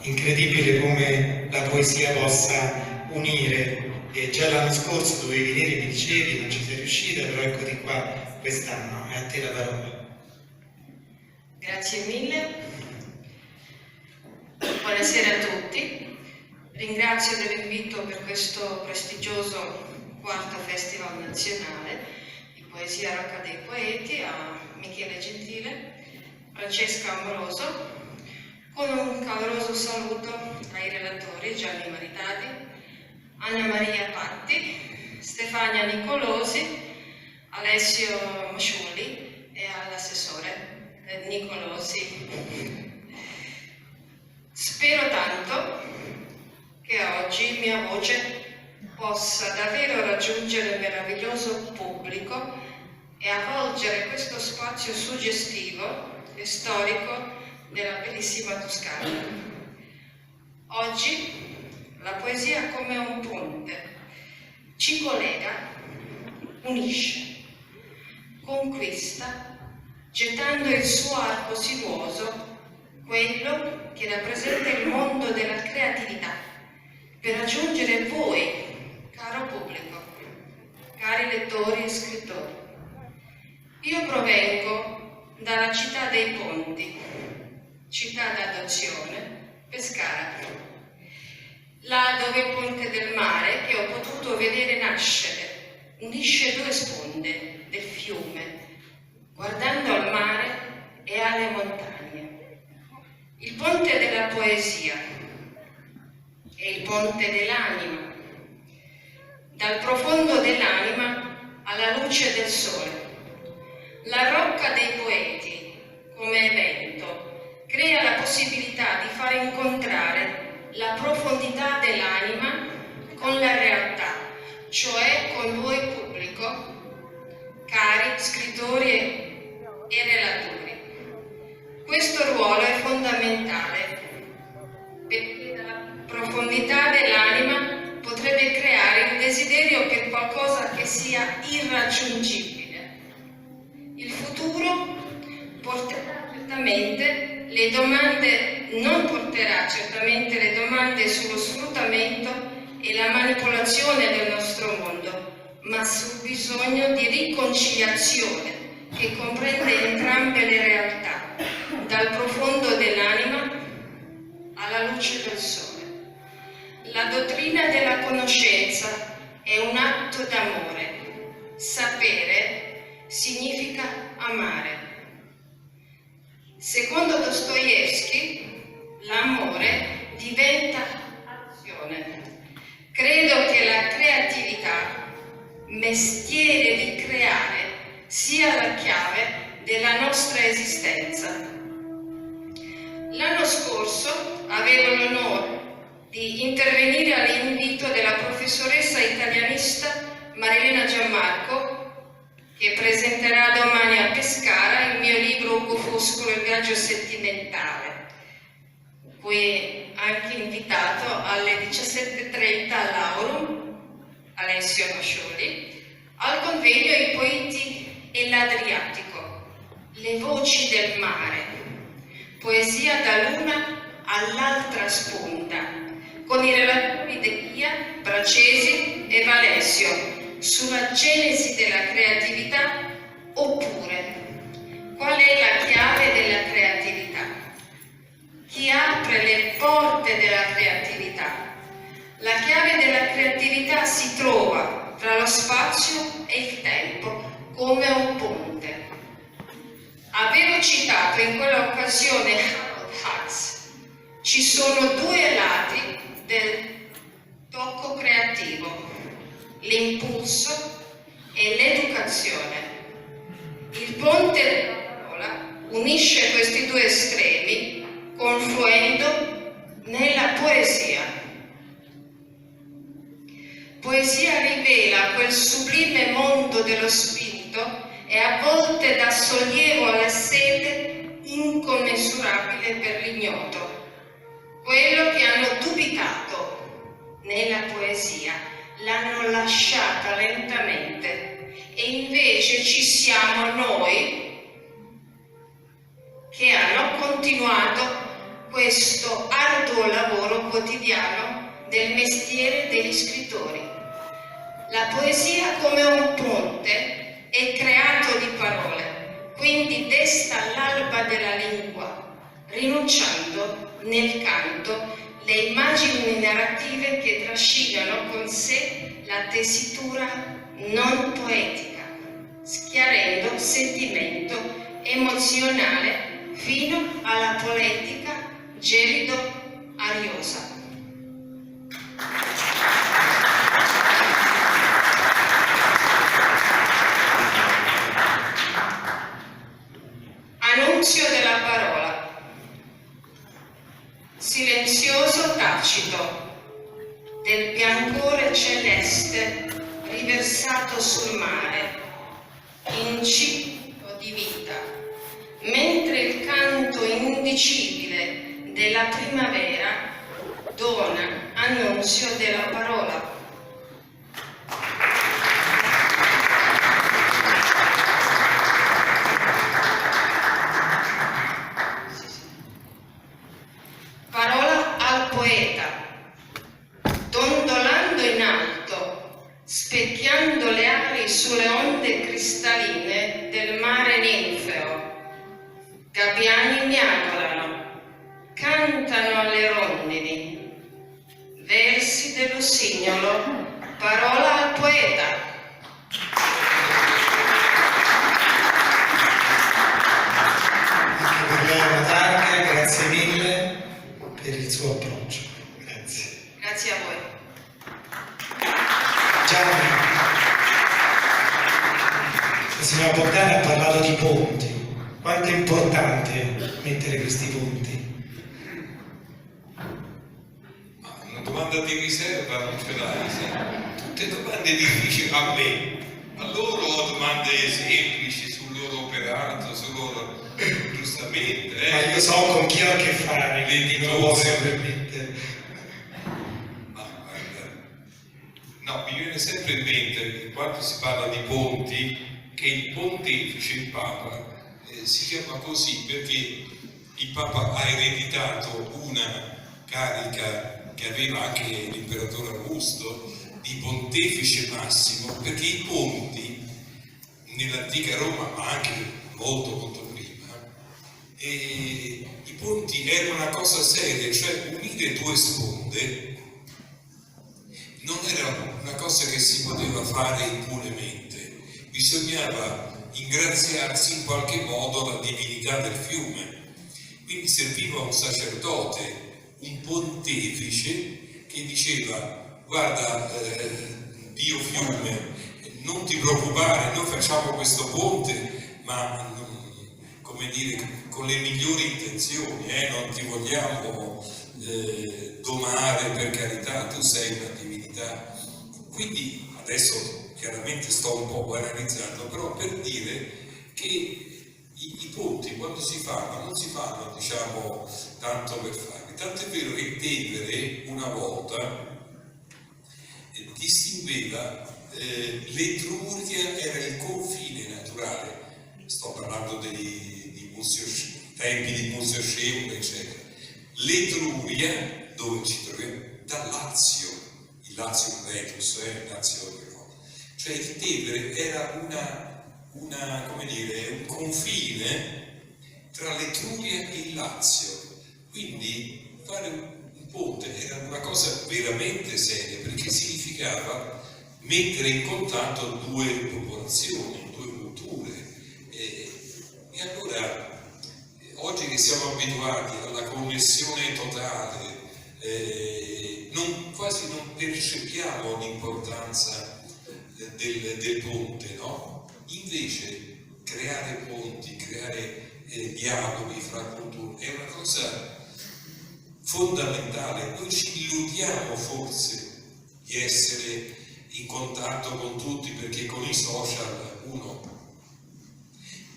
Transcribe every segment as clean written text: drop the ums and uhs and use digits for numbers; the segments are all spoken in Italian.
incredibile come la poesia possa unire. E già l'anno scorso dovevi venire, mi dicevi, non ci sei riuscita, però eccoti qua quest'anno. È a te la parola. Grazie mille. Buonasera a tutti. Ringrazio dell'invito per questo prestigioso quarto Festival Nazionale di Poesia Rocca dei Poeti, a Michele Gentile, Francesca Amoroso, con un caloroso saluto ai relatori Gianni Maritati, Anna Maria Patti, Stefania Nicolosi, Alessio Mosciulli e all'assessore Nicolosi. Spero tanto che oggi mia voce possa davvero raggiungere il meraviglioso pubblico e avvolgere questo spazio suggestivo e storico della bellissima Toscana. Oggi la poesia come un ponte ci collega, unisce, conquista, gettando il suo arco sinuoso, quello che rappresenta il mondo della creatività, per raggiungere voi, caro pubblico, cari lettori e scrittori. Io provengo dalla città dei ponti, città d'adozione, Pescara, là dove il ponte del mare che ho potuto vedere nascere unisce due sponde del fiume, guardando al mare e alle montagne. Il ponte della poesia è il ponte dell'anima, dal profondo dell'anima alla luce del sole. La Rocca dei Poeti, come evento, crea la possibilità di far incontrare la profondità dell'anima con la realtà, cioè con voi pubblico, cari scrittori e relatori. Questo ruolo è fondamentale perché dalla profondità dell'anima potrebbe creare il desiderio per qualcosa che sia irraggiungibile. Il futuro porterà certamente le domande, non porterà certamente le domande sullo sfruttamento e la manipolazione del nostro mondo, ma sul bisogno di riconciliazione che comprende entrambe le realtà, dal profondo dell'anima alla luce del sole. La dottrina della conoscenza è un atto d'amore. Sapere significa amare. Secondo Dostoevskij, l'amore diventa azione. Credo che la creatività, mestiere di creare, sia la chiave della nostra esistenza. L'anno scorso avevo l'onore di intervenire all'invito della professoressa italianista Marilena Giammarco, che presenterà domani a Pescara il mio libro Ugo Foscolo, il viaggio sentimentale, cui anche invitato alle 17:30 all'Aurum, Alessio Mosciulli, al convegno I poeti e l'Adriatico, le voci del mare, poesia dall'una all'altra sponda, con i relatori Delia, Bracesi e Valesio, sulla genesi della creatività, oppure qual è la chiave della creatività? Chi apre le porte della creatività? La chiave della creatività si trova tra lo spazio e il tempo, come un ponte. Avevo citato in quella occasione Harold Hutz. Ci sono due lati del tocco creativo: l'impulso e l'educazione. Il ponte della parola unisce questi due estremi, confluendo nella poesia. Poesia rivela quel sublime mondo dello spirito e a volte dà sollievo alla sete incommensurabile per l'ignoto. Quello che hanno dubitato nella poesia l'hanno lasciata lentamente e invece ci siamo noi che hanno continuato questo arduo arduo lavoro quotidiano del mestiere degli scrittori. La poesia, come un ponte, è creato di parole, quindi desta l'alba della lingua, rinunciando nel canto le immagini narrative che trascinano con sé la tessitura non poetica, schiarendo sentimento emozionale fino alla poetica gelido-ariosa. Annunzio della parola. Silenzioso tacito del biancore celeste riversato sul mare, inciso di vita, mentre il canto indicibile della primavera dona annunzio della parola. Parola al poeta, dondolando in alto, specchiando le ali sulle onde cristalline del mare ninfeo. Gabbiani miagolano, cantano alle rondini. Versi dell'usignolo, parola al poeta. Anche per lei una targa, grazie mille per il suo approccio. Grazie. Grazie a voi. Gianni, la signora Bogdani ha parlato di ponti. Quanto è importante mettere questi ponti? Una domanda di riserva non ce l'hai, sì. Tutte domande difficili a me. A loro ho domande semplici sul loro operato, sul loro giustamente. Ma io so con chi ho a che fare, quindi non lo posso permettere. Ma guarda, no, mi viene sempre in mente, quando si parla di ponti, che il pontefice, il Papa, si chiama così perché il Papa ha ereditato una carica che aveva anche l'imperatore Augusto di pontefice massimo, perché i ponti nell'antica Roma, ma anche molto prima, i ponti erano una cosa seria, cioè unire due sponde non era una cosa che si poteva fare impunemente, bisognava ingraziarsi in qualche modo la divinità del fiume, quindi serviva un sacerdote, un pontefice che diceva: guarda, Dio fiume, non ti preoccupare, noi facciamo questo ponte, ma come dire, con le migliori intenzioni, non ti vogliamo domare, per carità, tu sei una divinità. Quindi adesso chiaramente sto un po' banalizzando, però per dire che i ponti quando si fanno non si fanno, diciamo, tanto per farli. Tanto è vero che Tevere una volta distingueva l'Etruria era il confine naturale, sto parlando dei tempi di Muzio Scemo, eccetera. L'Etruria, dove ci troviamo? Dal Lazio, il Lazio Vetus, Lazio, cioè il Tevere era come dire, un confine tra l'Etruria e il Lazio, quindi fare un ponte era una cosa veramente seria, perché significava mettere in contatto due popolazioni, due culture. E allora, oggi che siamo abituati alla connessione totale, quasi non percepiamo l'importanza del ponte, no? Invece creare ponti, creare dialoghi fra culture è una cosa fondamentale. Noi ci illudiamo forse di essere in contatto con tutti, perché con i social uno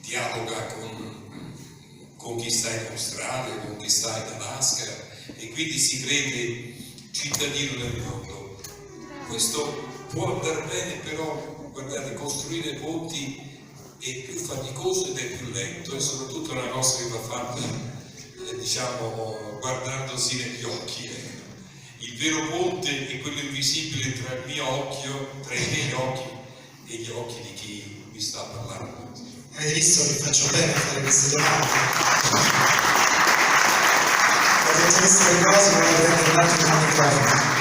dialoga con chi sta in Australia, con chi sta in Alaska, e quindi si crede cittadino del mondo. Questo può andare bene, però guardate, costruire ponti è più faticoso ed è più lento, e soprattutto la nostra che va fatta diciamo, guardandosi negli occhi. Il vero ponte è quello invisibile tra il mio occhio, tra i miei occhi e gli occhi di chi mi sta parlando. Avete visto che faccio bene a fare queste domande? Ho detto queste cose, ma prendo un attimo il microfono.